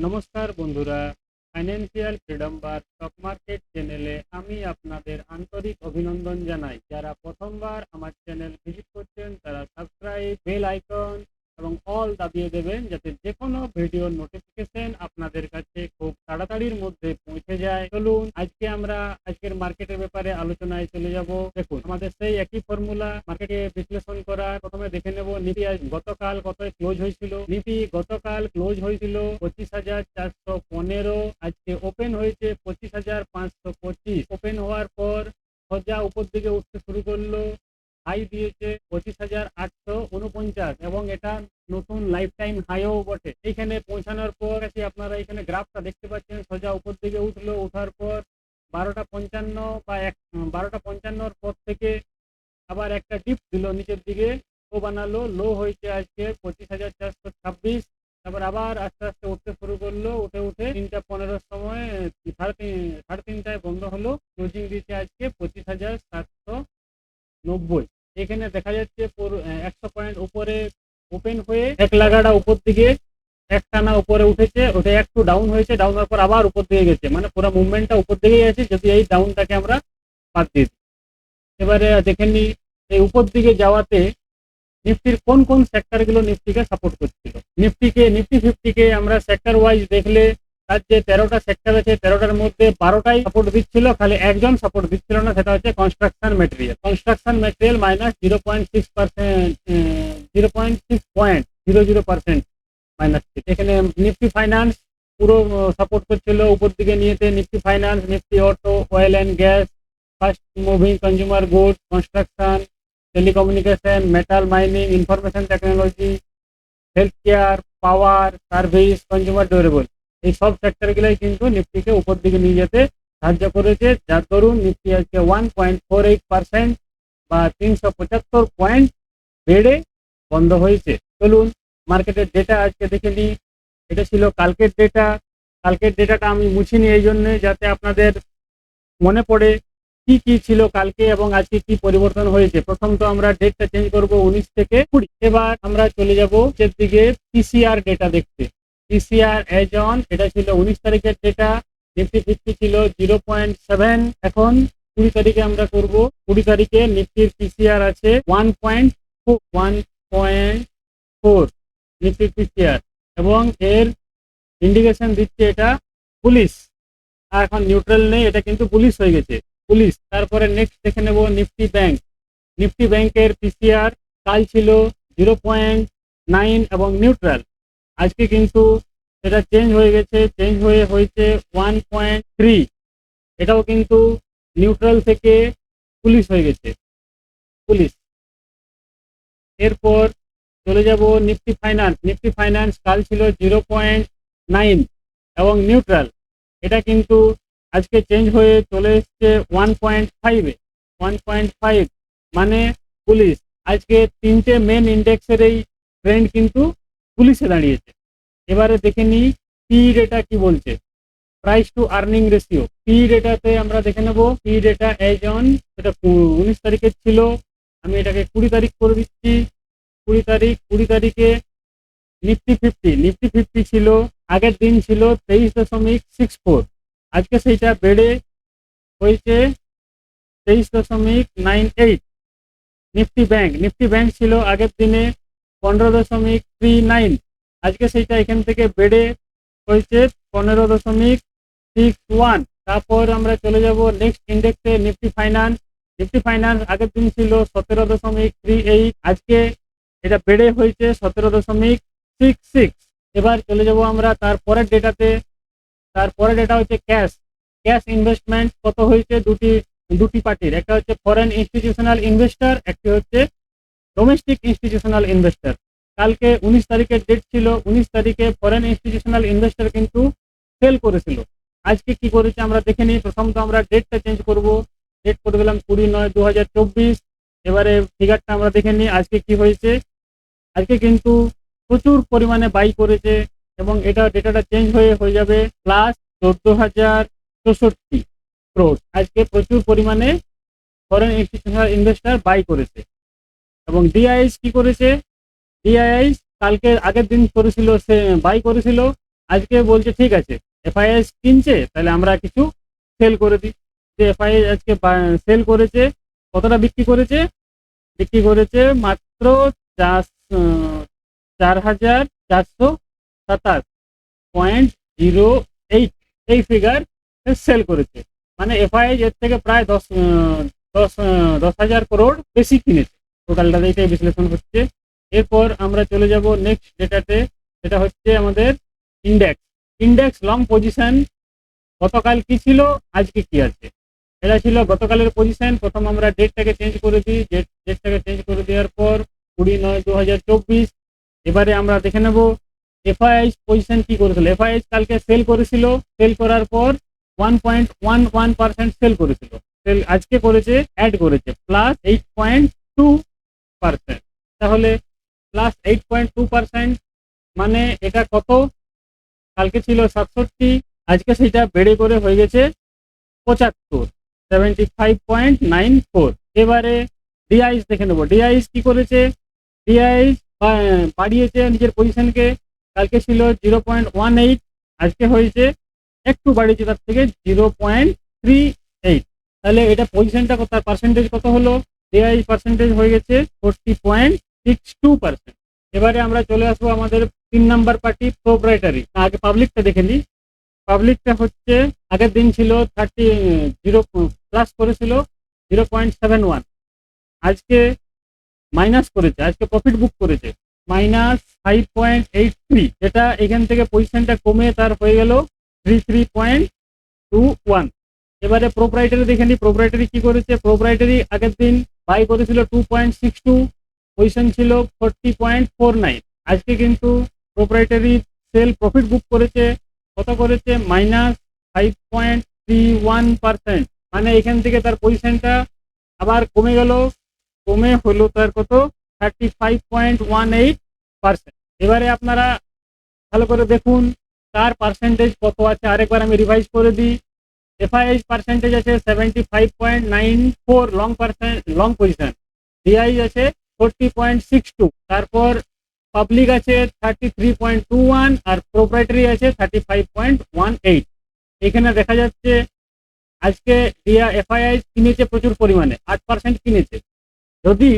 নমস্কার বন্ধুরা, financial freedom বা স্টক মার্কেট চ্যানেলে আমি আপনাদের আন্তরিক অভিনন্দন জানাই। যারা প্রথমবার আমার চ্যানেল ভিজিট করছেন তারা সাবস্ক্রাইব, বেল আইকন এবং অল দাবিয়ে দেবেন, যাতে যে কোনো ভিডিওর নোটিফিকেশন আপনাদের কাছে খুব তাড়াতাড়ির মধ্যে পৌঁছে যায়। চলুন আজকে আমরা আজকের মার্কেটের ব্যাপারে আলোচনায় চলে যাব। দেখুন, আমাদের সেই একই ফর্মুলা মার্কেটে বিশ্লেষণ করার। প্রথমে দেখে নেব নিফটি আজ গতকাল কত ক্লোজ হয়েছিল। নিফটি গতকাল ক্লোজ হয়েছিল 25,415, আজকে ওপেন হয়েছে 25,525। ওপেন হওয়ার পর সোজা উপর দিকে উঠতে শুরু করলো, হাই দিয়েছে 25,849 এবং এটা নতুন লাইফ টাইম হাইও বটে। এইখানে পৌঁছানোর পর আপনারা এখানে গ্রাফটা দেখতে পাচ্ছেন, সোজা উপর দিকে উঠলো। ওঠার পর 12:55 বা 12:55 পর থেকে আবার একটা ডিপ দিল নিচের দিকে, ও বানালো লো হয়েছে আজকে 25,426। তারপর আবার আস্তে আস্তে উঠতে শুরু করলো, উঠে উঠে 3:15 সময় সাড়ে তিনটায় বন্ধ হলো। ক্লোজিং দিচ্ছে আজকে 25,790। এখানে দেখা যাচ্ছে 100 পয়েন্ট উপরে ওপেন হয়ে এক লাগাটা উপর দিকে একটানা উপরে উঠেছে, ওটা একটু ডাউন হয়েছে, ডাউন হওয়ার পর আবার উপর দিকে গেছে, মানে পুরো মুভমেন্টটা উপর দিকেই আছে। যদি এই ডাউনটাকে আমরা বাদ দিই, এবারে দেখে নি এই উপর দিকে যাওয়াতে নিফটির কোন কোন সেক্টর গুলো নিফটিকে সাপোর্ট করছিল। নিফটি 50কে আমরা সেক্টর ওয়াইজ দেখলে তার যে 13টা সেক্টর আছে, 13টার মধ্যে 12টাই সাপোর্ট দিচ্ছিল, খালি একজন সাপোর্ট দিচ্ছিল না, সেটা হচ্ছে construction material. Construction material minus 0.6%, 0.00% minus. এখানে নিফটি ফাইন্যান্স পুরো সাপোর্ট করছিল উপর দিকে নিয়েতে। Nifty finance, Nifty auto, oil and gas, fast moving consumer goods, construction, telecommunication, metal mining, information technology, health care, power, service, consumer durable, এই সব সেক্টরগুলোই কিন্তু নিফটিকে উপর দিকে নিয়ে যেতে সাহায্য করেছে, যার দরুন নিফটি আজকে 1.48% বা 375 পয়েন্ট বেড়ে বন্ধ হয়েছে। চলুন মার্কেটের ডেটা আজকে দেখে নিই। এটা ছিল কালকের ডেটা। কালকের ডেটাটা আমি মুছিনি এই জন্যে, যাতে আপনাদের মনে পড়ে কি কি ছিল কালকে এবং আজকে কি পরিবর্তন হয়েছে। প্রথম তো আমরা ডেটটা চেঞ্জ করব 19 থেকে 20। এবার আমরা চলে যাব এর দিকে পিসিআর ডেটা দেখতে। পিসিআর এজ অন, এটা ছিল 19 তারিখের ডেটা। নিফটি 50 ছিল 0.7। এখন 20 তারিখে আমরা করব। 20 তারিখে নিফটির পিসিআর আছে 1.4 নিফটির পিসিআর, এবং এর ইন্ডিকেশন দিচ্ছে এটা পুলিশ। এখন নিউট্রাল নেই, এটা কিন্তু পুলিশ হয়ে গেছে, পুলিশ। তারপরে নেক্সট দেখে নেব নিফটি ব্যাংক। নিফটি ব্যাংকের পিসিআর কাল ছিল 0.9 এবং নিউট্রাল। আজকে কিন্তু এটা চেঞ্জ হয়ে গেছে, চেঞ্জ হয়ে হয়েছে 1.3। এটাও কিন্তু নিউট্রাল থেকে পুলিশ হয়ে গেছে, পুলিশ। এরপর চলে যাব নিফটি ফাইন্যান্স। নিফটি ফাইন্যান্স কাল ছিল 0.9 এবং নিউট্রাল। এটা কিন্তু আজকে চেঞ্জ হয়ে চলে এসছে 1.5-এ। 1.5 মানে পুলিশ। আজকে তিনটে মেন ইন্ডেক্সের এই ট্রেন্ড কিন্তু পুলিশে দাঁড়িয়েছে। এবারে দেখে নিই পি ডেটা কি বলছে, price two earning ratio. P ডেটাতে আমরা দেখে নেব পি ডেটা এজ অন, এটা 19 তারিখের ছিল, আমি এটাকে 20 তারিখ করে দিচ্ছি। 20 তারিখে নিফটি 50 ছিল, আগের দিন ছিল 23.64, আজকে সেইটা বেড়ে হয়েছে 23.98। নিফটি ব্যাংক ছিল আগের দিনে 15.39, আজকে সেইটা এখান থেকে বেড়ে হয়েছে 15.61। তারপর আমরা চলে যাব নেক্সট ইন্ডেক্সে নিফটি ফাইন্যান্স। নিফটি ফাইন্যান্স আগের দিন ছিল 17.38, আজকে এটা বেড়ে হয়েছে 17.66। এবার চলে যাব আমরা তারপরের ডেটাতে। তারপরে ডেটা হচ্ছে ক্যাশ। ক্যাশ ইনভেস্টমেন্ট কত হয়েছে দুটি পার্টির, একটা হচ্ছে ফরেন ইনস্টিটিউশনাল ইনভেস্টর, একটি হচ্ছে ডোমেস্টিক ইনস্টিটিউশনাল ইনভেস্টর। কালকে 19 তারিখের ডেট ছিল, 19 তারিখে ফরেন ইনস্টিটিউশনাল ইনভেস্টর কিন্তু সেল করেছিল। আজকে কি করেছে আমরা দেখে নিই। প্রথম তো আমরা ডেটটা চেঞ্জ করব, ডেট করে দিলাম 20/9/2024। এবারে ফিগারটা আমরা দেখে নিই আজকে কি হয়েছে। আজকে কিন্তু প্রচুর পরিমাণে বাই করেছে এবং এটা ডেটাটা চেঞ্জ হয়ে যাবে প্লাস 14,064 crore। আজকে প্রচুর পরিমাণে ফরেন ইনস্টিটিউশনাল ইনভেস্টর বাই করেছে। এবং ডিআইএস কি করেছে, ডিআইএস কালকে আগের দিন করেছিল, সে বাই করেছিল, আজকে বলছে ঠিক আছে এফআইএস কিনছে, তাহলে আমরা কিছু সেল করে দিই। যে এফআইএস আজকে সেল করেছে, কতটা বিক্রি করেছে? বিক্রি করেছে মাত্র 4,427.08 এই ফিগার সেল করেছে। মানে এফআইএস এর থেকে প্রায় 10,000 crore বেশি কিনেছে। টোটালটা এইটাই বিশ্লেষণ হচ্ছে। এরপর আমরা চলে যাব নেক্সট ডেটাতে, সেটা হচ্ছে আমাদের ইন্ডেক্স। ইন্ডেক্স লং পজিশন গতকাল কি ছিল, আজকে কি আছে। এটা ছিল গতকালের পজিশন। প্রথম আমরা ডেটটাকে চেঞ্জ করে দিই। ডেটটাকে চেঞ্জ করে দেওয়ার পর 20/9/2024। এবারে আমরা দেখে নেব এফআইএস পজিশন কি করেছিল। এফআইএস কালকে সেল করেছিল, সেল করার পর 1.11% সেল করেছিল। সেল আজকে করেছে, অ্যাড করেছে +8.2%। তাহলে +8.2% মানে এটা কত? কালকে ছিল 67, আজকে সেটা বেড়ে করে হয়ে গেছে 75, 75.94। এবারে ডিআইএস দেখে নেবো। ডিআইএস কি করেছে? ডিআইএস বাড়িয়েছে নিজের পজিশনকে। কালকে ছিল 0.18, আজকে হয়েছে একটু বাড়িয়েছে তার থেকে 0.38। তাহলে এটা পজিশনটা কত, পার্সেন্টেজ কত হলো? ডিআইএস পার্সেন্টেজ হয়ে গেছে 40.62%। এবারে আমরা চলে আসবো আমাদের 3 নাম্বার পার্টি প্রোপ্রাইটারি। আগে পাবলিকটা দেখে নিই। পাবলিকটা হচ্ছে আগের দিন ছিল 0 প্লাস করেছিল 0.71, আজকে মাইনাস করেছে, আজকে প্রফিট বুক করেছে -5.83। যেটা এখান থেকে পজিশনটা কমে তার হয়ে গেল 33.21। এবারে প্রোপ্রাইটারি দেখে নিই। প্রোপ্রাইটারি কি করেছে? প্রোপ্রাইটারি আগের দিন বাই করেছিল 2.62, পজিশন ছিল 40.49। আজকে কিন্তু প্রোপ্রাইটারি সেল প্রফিট বুক করেছে, কত করেছে? -5.31%। মানে এখান থেকে তার পজিশনটা আবার কমে গেল, কমে হলো তার কত? 35.18%। এবারে আপনারা ভালো করে দেখুন তার পার্সেন্টেজ কত আছে। আরেকবার আমি রিভাইজ করে দিই। এফআইএস পার্সেন্টেজ আছে 75.94 লং পজিশন, ডিআই আছে 40.62, তারপর পাবলিক আছে 33.21 আর প্রোপ্রাইটারি আছে 35.18। এখানে দেখা যাচ্ছে আজকে এফআইআই কিনেছে প্রচুর পরিমাণে, 8% কিনেছে। যদি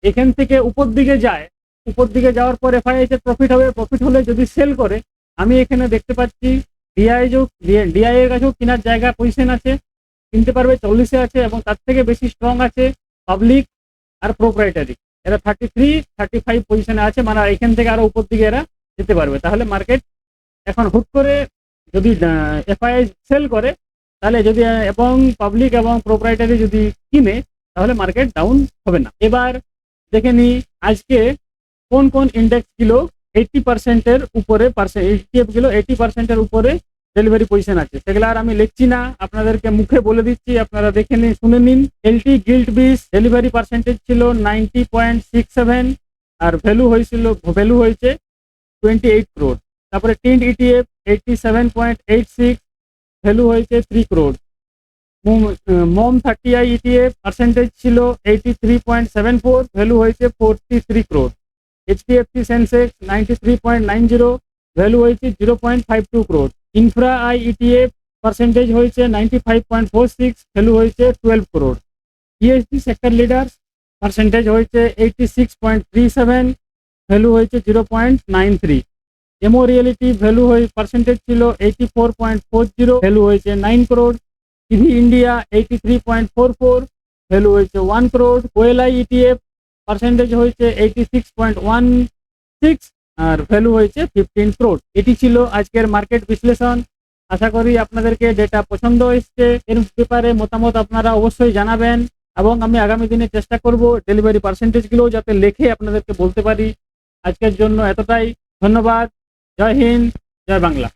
এখান থেকে উপর দিকে যায়, উপর দিকে যাওয়ার পর এফআইআই এর প্রফিট হবে, প্রফিট হলে যদি সেল করে, আমি এখানে দেখতে পাচ্ছি ডিআই এর কাছেও কেনার জায়গা পজিশন আছে, কিনতে পারবে 40-এ আছে, এবং তার থেকে বেশি স্ট্রং আছে পাবলিক আর প্রোপ্রাইটারি। এরা 33-35 পজিশনে আছে, মানে এখান থেকে আরো উপর দিকে এরা যেতে পারবে। তাহলে মার্কেট এখন হুট করে যদি এফআইআই সেল করে, তাহলে যদি এবং পাবলিক এবং প্রোপ্রাইটারি যদি কিনে, তাহলে মার্কেট ডাউন হবে না। এবার দেখে নিই আজকে কোন কোন ইন্ডেক্স গুলো 80%-এর উপরে, ইটিএফ গুলো 80%-এর উপরে ডেলিভারি পজিশন আছে। সেগুলো আর আমি লিখছি না, আপনাদেরকে মুখে বলে দিচ্ছি, আপনারা দেখে নিন, শুনে নিন। এলটি গিল্ড বিস ডেলিভারি পার্সেন্টেজ ছিল 90.67 আর ভ্যালু হয়েছে 28 crore। তারপরে টিন্ড ইটিএফ 87.86, ভ্যালু হয়েছে 3 crore। মম 30i ইটিএফ পার্সেন্টেজ ছিল 83.74, ভ্যালু হয়েছে 43 crore। এইচডিএফসি সেন্সেক্স 93.90, ভ্যালু হয়েছে 0.52 crore। Infra I ETF percentage হয়েছে 95.46, ভ্যালু হয়েছে 12 crore। ESD sector leaders percentage হয়েছে 86.37, ভ্যালু হয়েছে 0.93। এমো রিয়েলিটি ভ্যালু পার্সেন্টেজ ছিল 84.40, ভ্যালু হয়েছে 9 crore। টিভি ইন্ডিয়া 83.44, ভ্যালু হয়েছে 1 crore। ওএলআই ইটিএফ পার্সেন্টেজ হয়েছে 86.16 আর ভ্যালু হয়েছে 15 crore। এটি ছিল আজকের মার্কেট বিশ্লেষণ। আশা করি আপনাদেরকে ডেটা পছন্দ হয়েছে। এর ব্যাপারে মতামত আপনারা অবশ্যই জানাবেন, এবং আমি আগামী দিনে চেষ্টা করব ডেলিভারি পার্সেন্টেজগুলো যাতে লিখে আপনাদেরকে বলতে পারি। আজকের জন্য এতটাই, ধন্যবাদ। জয় হিন্দ, জয় বাংলা।